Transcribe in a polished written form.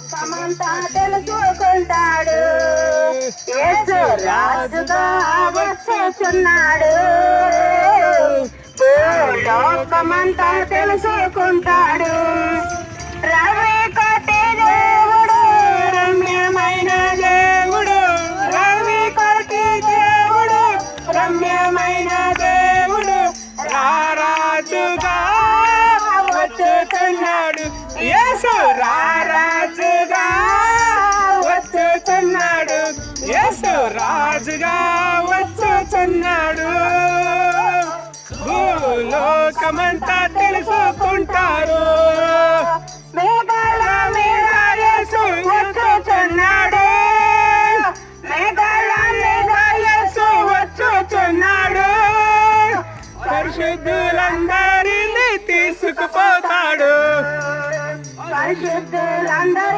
లోకమంతా తెలుసుకుంటాడు. యేసు రాజుగా వచ్చేస్తున్నాడు. లోకమంతా తెలుసుకుంటాడు. రవి కోటి దేవుడు, రమ్యమైన దేవుడు, రవి కోటి దేవుడు, రమ్యమైన దేవుడు, రారాజుగా వచ్చుతున్నాడు. యేసు రారాజుగా వచ్చుతున్నాడు. యేసు రాజుగా వచ్చుతున్నాడు. భూలోకమంతా